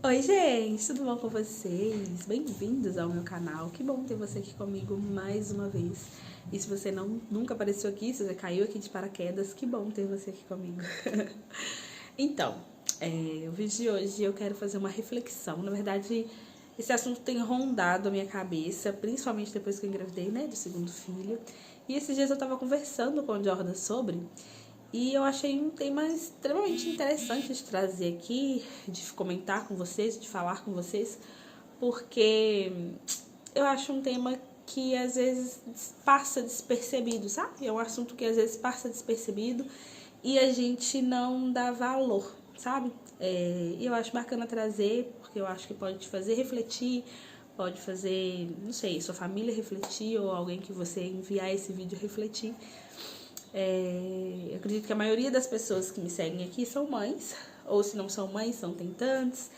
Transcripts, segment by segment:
Oi, gente, tudo bom com vocês? Bem-vindos ao meu canal. Que bom ter você aqui comigo mais uma vez. E se você nunca apareceu aqui, se você caiu aqui de paraquedas, que bom ter você aqui comigo. Então, o vídeo de hoje eu quero fazer uma reflexão. Na verdade, esse assunto tem rondado a minha cabeça, principalmente depois que eu engravidei, né, do segundo filho. E esses dias eu tava conversando com o Jordan sobre... E eu achei um tema extremamente interessante de trazer aqui, de comentar com vocês, de falar com vocês, porque eu acho um tema que às vezes passa despercebido, sabe? É um assunto que às vezes passa despercebido e a gente não dá valor, sabe? E eu acho bacana trazer, porque eu acho que pode te fazer refletir, pode fazer, não sei, sua família refletir ou alguém que você enviar esse vídeo refletir. Eu acredito que a maioria das pessoas que me seguem aqui são mães, ou se não são mães, são tentantes,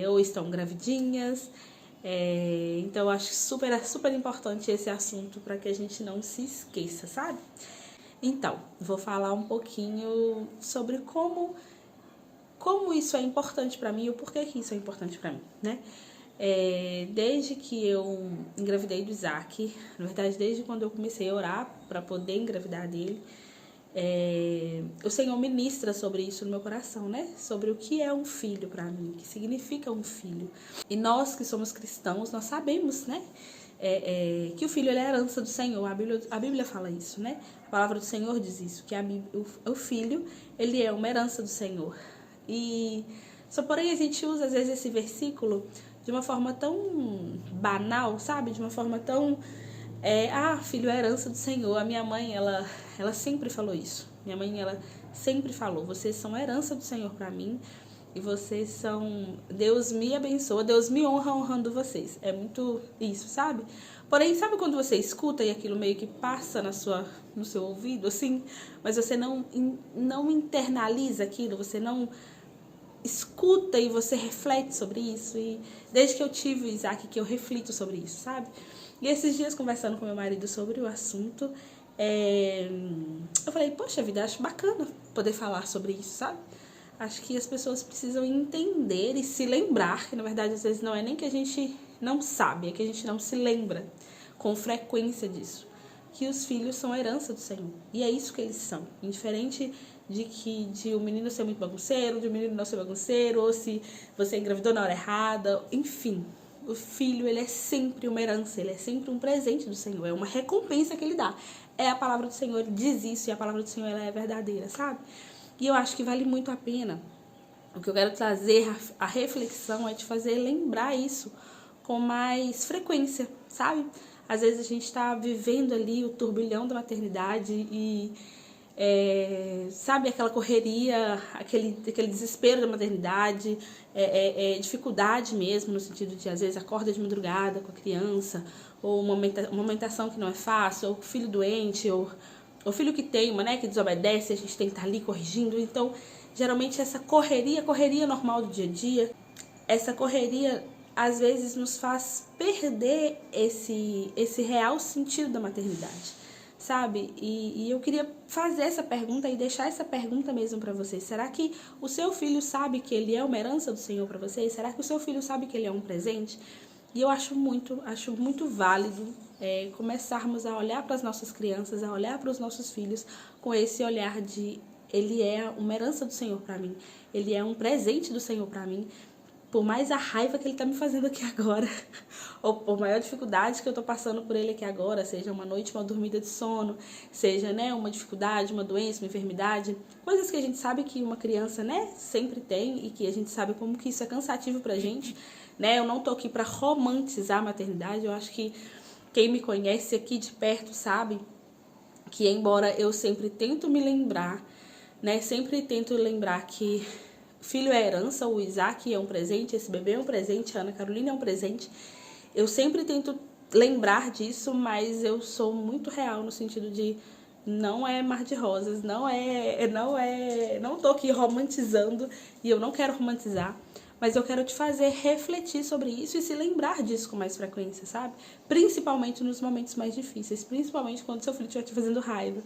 ou estão gravidinhas. Então eu acho super importante esse assunto para que a gente não se esqueça, sabe? Então, vou falar um pouquinho sobre como isso é importante para mim e o porquê que isso é importante para mim, né? Desde que eu engravidei do Isaac, na verdade desde quando eu comecei a orar para poder engravidar dele, o Senhor ministra sobre isso no meu coração, né? Sobre o que é um filho para mim, o que significa um filho. E nós que somos cristãos, nós sabemos, né? Que o filho ele é a herança do Senhor. A Bíblia fala isso, né? A palavra do Senhor diz isso, que o filho ele é uma herança do Senhor. E só porém a gente usa às vezes esse versículo de uma forma tão banal, sabe? De uma forma tão... filho é herança do Senhor. A minha mãe, ela sempre falou isso. Minha mãe, ela sempre falou, vocês são herança do Senhor para mim. E vocês são... Deus me abençoa, Deus me honra honrando vocês. É muito isso, sabe? Porém, sabe quando você escuta e aquilo meio que passa no seu ouvido, assim? Mas você não internaliza aquilo, você não... escuta e você reflete sobre isso. E desde que eu tive o Isaac que eu reflito sobre isso, sabe? E esses dias conversando com meu marido sobre o assunto, eu falei, poxa vida, acho bacana poder falar sobre isso, sabe? Acho que as pessoas precisam entender e se lembrar, que na verdade às vezes não é nem que a gente não sabe, é que a gente não se lembra com frequência disso, que os filhos são a herança do Senhor. E é isso que eles são. Indiferente de o menino ser muito bagunceiro, de o menino não ser bagunceiro, ou se você engravidou na hora errada, enfim. O filho, ele é sempre uma herança, ele é sempre um presente do Senhor, é uma recompensa que ele dá. A palavra do Senhor diz isso, e a palavra do Senhor ela é verdadeira, sabe? E eu acho que vale muito a pena. O que eu quero trazer, a reflexão, é te fazer lembrar isso com mais frequência, sabe? Às vezes a gente está vivendo ali o turbilhão da maternidade e... sabe, aquela correria, aquele desespero da maternidade, dificuldade mesmo, no sentido de às vezes acorda de madrugada com a criança, ou uma amamentação que não é fácil, ou filho doente, ou filho que teima, né, que desobedece, a gente tem que estar ali corrigindo. Então, geralmente essa correria normal do dia a dia, essa correria às vezes nos faz perder esse real sentido da maternidade, sabe? E eu queria fazer essa pergunta e deixar essa pergunta mesmo para vocês. Será que o seu filho sabe que ele é uma herança do Senhor para vocês? Será que o seu filho sabe que ele é um presente? E eu acho muito válido começarmos a olhar para as nossas crianças, a olhar para os nossos filhos com esse olhar de ele é uma herança do Senhor para mim, ele é um presente do Senhor para mim. Por mais a raiva que ele tá me fazendo aqui agora, ou por maior dificuldade que eu tô passando por ele aqui agora, seja uma noite mal dormida de sono, seja, né, uma dificuldade, uma doença, uma enfermidade, coisas que a gente sabe que uma criança, né, sempre tem e que a gente sabe como que isso é cansativo pra gente, né? Eu não tô aqui pra romantizar a maternidade, eu acho que quem me conhece aqui de perto sabe que, embora eu sempre tento me lembrar, né, sempre tento lembrar que filho é herança, o Isaac é um presente, esse bebê é um presente, a Ana Carolina é um presente. Eu sempre tento lembrar disso, mas eu sou muito real no sentido de não é mar de rosas, não tô aqui romantizando e eu não quero romantizar, mas eu quero te fazer refletir sobre isso e se lembrar disso com mais frequência, sabe? Principalmente nos momentos mais difíceis, principalmente quando seu filho estiver te fazendo raiva.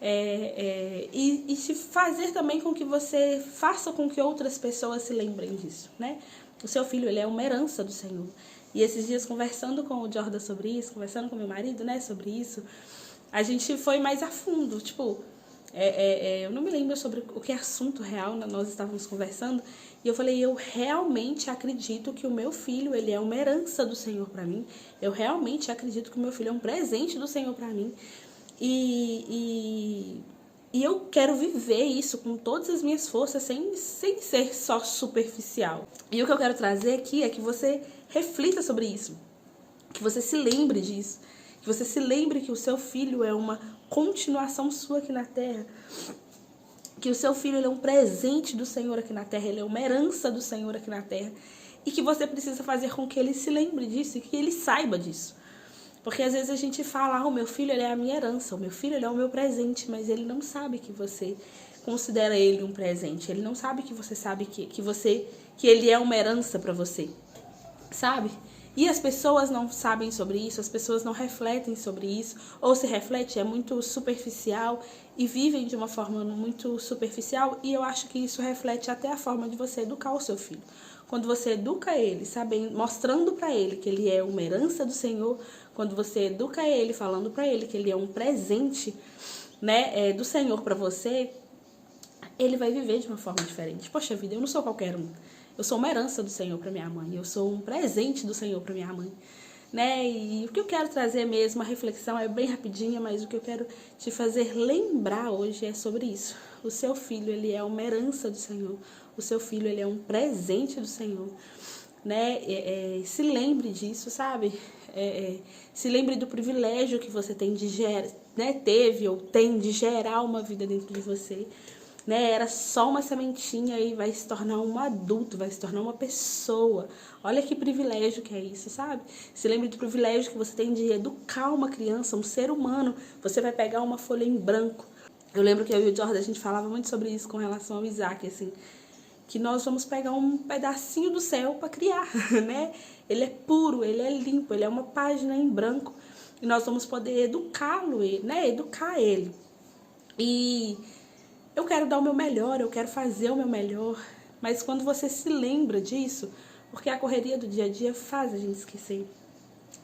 E te fazer também com que você faça com que outras pessoas se lembrem disso, né? O seu filho, ele é uma herança do Senhor. E esses dias, conversando com o Jordan sobre isso, conversando com meu marido, né, sobre isso, a gente foi mais a fundo, tipo, eu não me lembro sobre o que assunto real nós estávamos conversando, e eu falei, eu realmente acredito que o meu filho, ele é uma herança do Senhor para mim, eu realmente acredito que o meu filho é um presente do Senhor para mim, e eu quero viver isso com todas as minhas forças, sem ser só superficial. E o que eu quero trazer aqui é que você reflita sobre isso, que você se lembre disso, que você se lembre que o seu filho é uma continuação sua aqui na Terra, que o seu filho, ele é um presente do Senhor aqui na Terra, ele é uma herança do Senhor aqui na Terra, e que você precisa fazer com que ele se lembre disso e que ele saiba disso. Porque às vezes a gente fala, o meu filho, ele é a minha herança, o meu filho, ele é o meu presente, mas ele não sabe que você considera ele um presente, ele não sabe que você sabe que ele é uma herança para você, sabe? E as pessoas não sabem sobre isso, as pessoas não refletem sobre isso, ou se reflete, é muito superficial e vivem de uma forma muito superficial, e eu acho que isso reflete até a forma de você educar o seu filho. Quando você educa ele, sabendo, mostrando para ele que ele é uma herança do Senhor, quando você educa ele, falando para ele que ele é um presente, né, do Senhor para você, ele vai viver de uma forma diferente. Poxa vida, eu não sou qualquer um. Eu sou uma herança do Senhor para minha mãe. Eu sou um presente do Senhor para minha mãe. Né? E o que eu quero trazer mesmo, a reflexão é bem rapidinha, mas o que eu quero te fazer lembrar hoje é sobre isso. O seu filho, ele é uma herança do Senhor. O seu filho, ele é um presente do Senhor. Né? Se lembre disso, sabe? Se lembre do privilégio que você tem de gerar, né? Teve ou tem de gerar uma vida dentro de você. Né, era só uma sementinha e vai se tornar um adulto, vai se tornar uma pessoa. Olha que privilégio que é isso, sabe? Se lembre do privilégio que você tem de educar uma criança, um ser humano. Você vai pegar uma folha em branco. Eu lembro que eu e o Jordan, a gente falava muito sobre isso com relação ao Isaac, assim, que nós vamos pegar um pedacinho do céu para criar, né? Ele é puro, ele é limpo, ele é uma página em branco e nós vamos poder educá-lo, né? Educar ele. E eu quero dar o meu melhor, eu quero fazer o meu melhor, mas quando você se lembra disso, porque a correria do dia a dia faz a gente esquecer.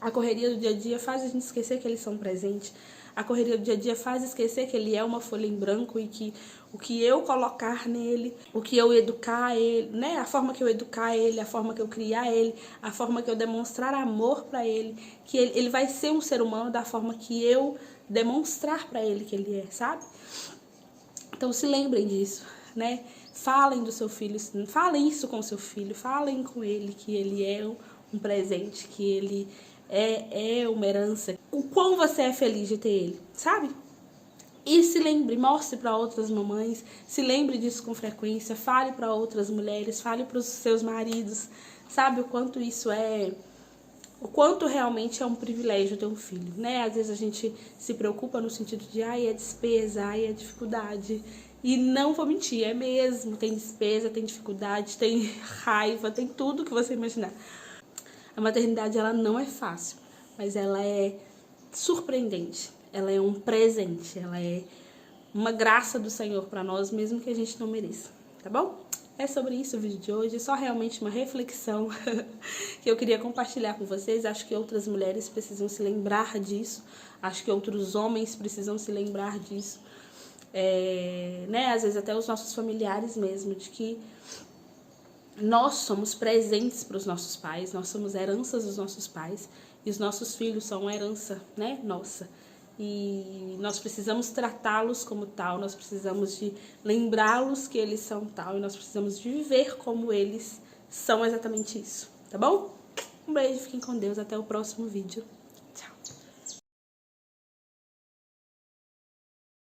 A correria do dia a dia faz a gente esquecer que eles são presentes. A correria do dia a dia faz esquecer que ele é uma folha em branco e que o que eu colocar nele, o que eu educar ele, né? A forma que eu educar ele, a forma que eu criar ele, a forma que eu demonstrar amor para ele, que ele vai ser um ser humano da forma que eu demonstrar para ele que ele é, sabe? Então se lembrem disso, né? Falem do seu filho, falem isso com o seu filho, falem com ele que ele é um presente, que ele é uma herança. O quão você é feliz de ter ele, sabe? E se lembre, mostre para outras mamães, se lembre disso com frequência, fale para outras mulheres, fale para os seus maridos, sabe? O quanto isso o quanto realmente é um privilégio ter um filho, né? Às vezes a gente se preocupa no sentido de, é despesa, é dificuldade. E não vou mentir, é mesmo, tem despesa, tem dificuldade, tem raiva, tem tudo que você imaginar. A maternidade, ela não é fácil, mas ela é surpreendente, ela é um presente, ela é uma graça do Senhor para nós, mesmo que a gente não mereça, tá bom? É sobre isso o vídeo de hoje, só realmente uma reflexão que eu queria compartilhar com vocês. Acho que outras mulheres precisam se lembrar disso, acho que outros homens precisam se lembrar disso, né? Às vezes até os nossos familiares mesmo, de que nós somos presentes para os nossos pais, nós somos heranças dos nossos pais e os nossos filhos são uma herança, né, nossa. E nós precisamos tratá-los como tal, nós precisamos de lembrá-los que eles são tal e nós precisamos de viver como eles são exatamente isso, tá bom? Um beijo, fiquem com Deus, até o próximo vídeo.